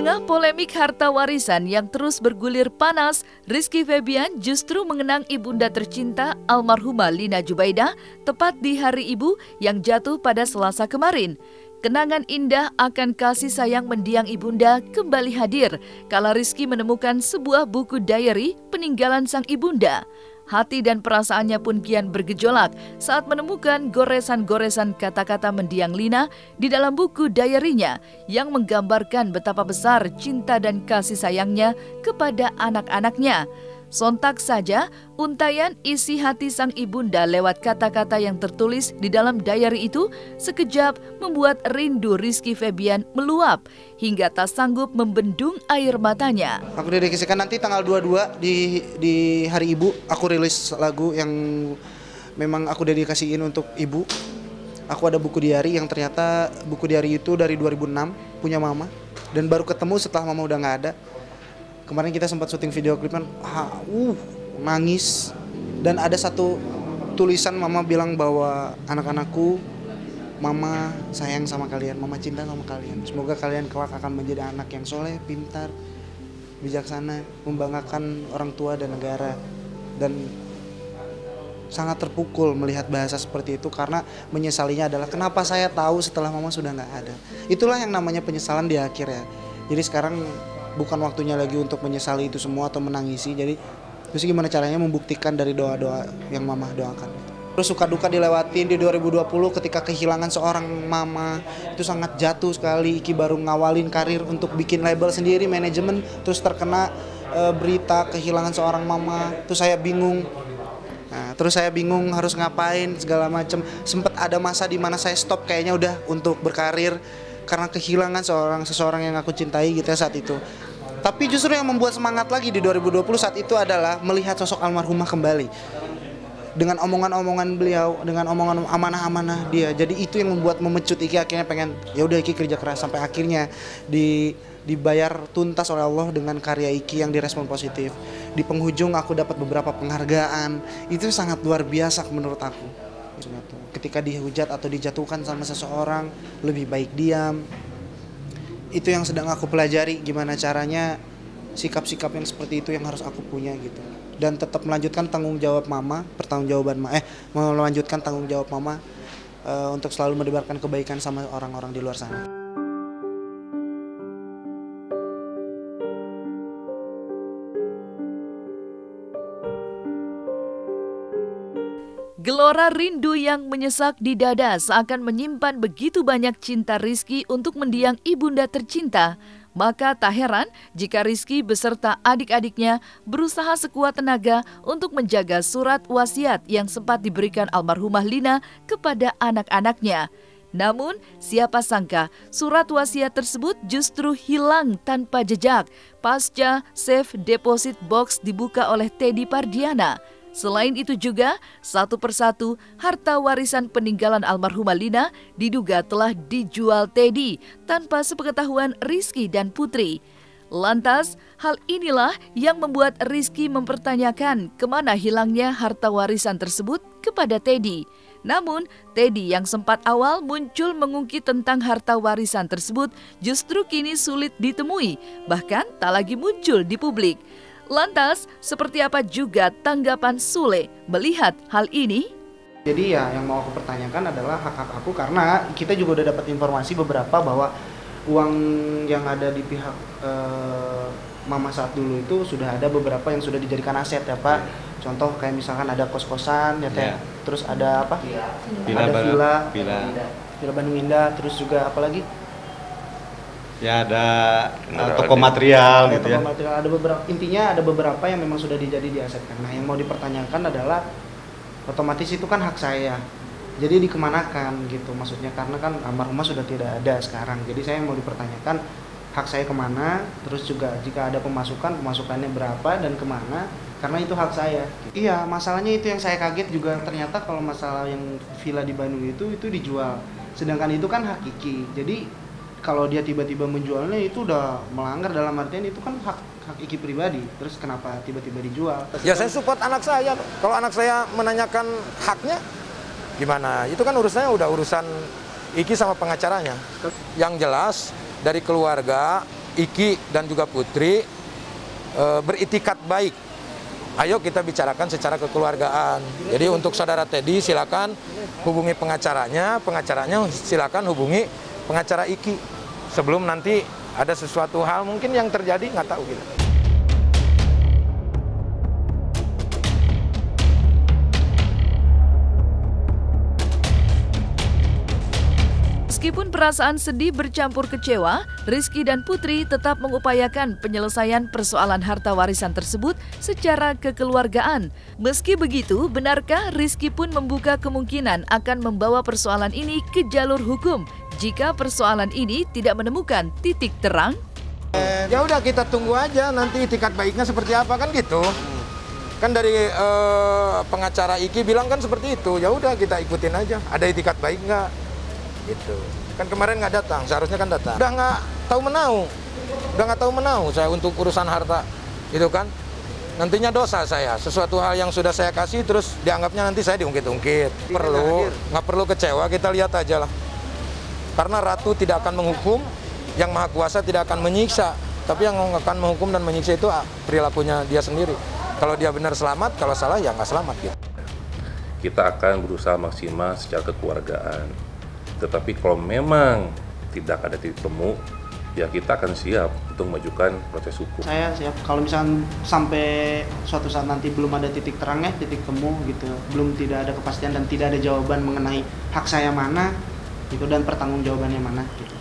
tengah polemik harta warisan yang terus bergulir panas, Rizky Febian justru mengenang ibunda tercinta almarhumah Lina Jubaidah tepat di Hari Ibu yang jatuh pada Selasa kemarin. Kenangan indah akan kasih sayang mendiang ibunda kembali hadir kala Rizky menemukan sebuah buku diary peninggalan sang ibunda. Hati dan perasaannya pun kian bergejolak saat menemukan goresan-goresan kata-kata mendiang Lina di dalam buku diary-nya yang menggambarkan betapa besar cinta dan kasih sayangnya kepada anak-anaknya. Sontak saja, untayan isi hati sang ibunda lewat kata-kata yang tertulis di dalam diary itu sekejap membuat rindu Rizky Febian meluap hingga tak sanggup membendung air matanya. Aku dedikasikan nanti tanggal 22 di Hari Ibu, aku rilis lagu yang memang aku dedikasiin untuk ibu. Aku ada buku diary yang ternyata buku diary itu dari 2006 punya mama dan baru ketemu setelah mama udah nggak ada. Kemarin kita sempat syuting video klip kan, nangis. Dan ada satu tulisan mama bilang bahwa anak-anakku, mama sayang sama kalian, mama cinta sama kalian. Semoga kalian kelak akan menjadi anak yang soleh, pintar, bijaksana, membanggakan orang tua dan negara. Dan sangat terpukul melihat bahasa seperti itu karena menyesalinya adalah kenapa saya tahu setelah mama sudah nggak ada. Itulah yang namanya penyesalan di akhir ya. Jadi sekarang bukan waktunya lagi untuk menyesali itu semua atau menangisi. Jadi terus gimana caranya membuktikan dari doa-doa yang mama doakan. Terus suka duka dilewatin di 2020 ketika kehilangan seorang mama. Itu sangat jatuh sekali. Iki baru ngawalin karir untuk bikin label sendiri, manajemen. Terus terkena berita kehilangan seorang mama. Terus saya bingung. Nah, terus saya bingung harus ngapain segala macam. Sempat ada masa di mana saya stop kayaknya udah untuk berkarir karena kehilangan seseorang yang aku cintai gitu ya saat itu. Tapi justru yang membuat semangat lagi di 2020 saat itu adalah melihat sosok almarhumah kembali. Dengan omongan-omongan beliau, dengan omongan amanah-amanah dia. Jadi itu yang membuat memecut Iki akhirnya pengen ya udah Iki kerja keras sampai akhirnya dibayar tuntas oleh Allah dengan karya Iki yang direspon positif. Di penghujung aku dapat beberapa penghargaan. Itu sangat luar biasa menurut aku. Ketika dihujat atau dijatuhkan sama seseorang, lebih baik diam. Itu yang sedang aku pelajari, gimana caranya sikap-sikap yang seperti itu yang harus aku punya gitu. Dan tetap melanjutkan tanggung jawab mama, melanjutkan tanggung jawab mama untuk selalu mendebarkan kebaikan sama orang-orang di luar sana. Gelora rindu yang menyesak di dada seakan menyimpan begitu banyak cinta Rizky untuk mendiang ibunda tercinta. Maka tak heran jika Rizky beserta adik-adiknya berusaha sekuat tenaga untuk menjaga surat wasiat yang sempat diberikan almarhumah Lina kepada anak-anaknya. Namun, siapa sangka surat wasiat tersebut justru hilang tanpa jejak pasca safe deposit box dibuka oleh Teddy Pardiana. Selain itu juga, satu persatu harta warisan peninggalan almarhumah Lina diduga telah dijual Teddy tanpa sepengetahuan Rizky dan Putri. Lantas, hal inilah yang membuat Rizky mempertanyakan kemana hilangnya harta warisan tersebut kepada Teddy. Namun, Teddy yang sempat awal muncul mengungkit tentang harta warisan tersebut justru kini sulit ditemui, bahkan tak lagi muncul di publik. Lantas, seperti apa juga tanggapan Sule melihat hal ini? Jadi ya yang mau aku pertanyakan adalah hak-hak aku karena kita juga udah dapat informasi beberapa bahwa uang yang ada di pihak mama saat dulu itu sudah ada beberapa yang sudah dijadikan aset ya Pak. Contoh kayak misalkan ada kos-kosan ya Teh. Terus ada apa? Villa Bandung Indah, terus juga apa lagi? Ya ada toko material gitu ya. Material, ada beberapa, intinya ada beberapa yang memang sudah di asetkan. Nah yang mau dipertanyakan adalah otomatis itu kan hak saya. Jadi dikemanakan gitu maksudnya karena kan almarhumah sudah tidak ada sekarang. Jadi saya mau dipertanyakan hak saya kemana, terus juga jika ada pemasukannya berapa dan kemana, karena itu hak saya. Iya masalahnya itu yang saya kaget juga ternyata kalau masalah yang villa di Bandung itu dijual. Sedangkan itu kan hak Iki. Jadi kalau dia tiba-tiba menjualnya itu udah melanggar dalam artian itu kan hak Iki pribadi. Terus kenapa tiba-tiba dijual? Ya saya support anak saya. Kalau anak saya menanyakan haknya gimana? Itu kan urusannya udah urusan Iki sama pengacaranya. Yang jelas dari keluarga Iki dan juga Putri beritikat baik. Ayo kita bicarakan secara kekeluargaan. Jadi untuk saudara Teddy silakan hubungi pengacaranya silakan hubungi pengacara Iki. Sebelum nanti ada sesuatu hal mungkin yang terjadi, nggak tahu gitu. Meskipun perasaan sedih bercampur kecewa, Rizky dan Putri tetap mengupayakan penyelesaian persoalan harta warisan tersebut secara kekeluargaan. Meski begitu, benarkah Rizky pun membuka kemungkinan akan membawa persoalan ini ke jalur hukum jika persoalan ini tidak menemukan titik terang? Ya udah kita tunggu aja nanti itikat baiknya seperti apa kan gitu. Kan dari pengacara Iki bilang kan seperti itu. Ya udah kita ikutin aja. Ada itikat baik nggak? Gitu. Kan kemarin nggak datang, seharusnya kan datang. Udah nggak tahu menau saya untuk urusan harta itu kan. Nantinya dosa saya, sesuatu hal yang sudah saya kasih terus dianggapnya nanti saya diungkit-ungkit. Nggak perlu kecewa, kita lihat aja lah. Karena Ratu tidak akan menghukum, yang Maha Kuasa tidak akan menyiksa, tapi yang akan menghukum dan menyiksa itu perilakunya dia sendiri. Kalau dia benar selamat, kalau salah ya nggak selamat gitu. Kita akan berusaha maksimal secara kekeluargaan. Tetapi kalau memang tidak ada titik temu, ya kita akan siap untuk mengajukan proses hukum. Saya siap kalau misalnya sampai suatu saat nanti belum ada titik terangnya, titik temu gitu, belum tidak ada kepastian dan tidak ada jawaban mengenai hak saya mana, gitu dan pertanggungjawabannya mana. Gitu.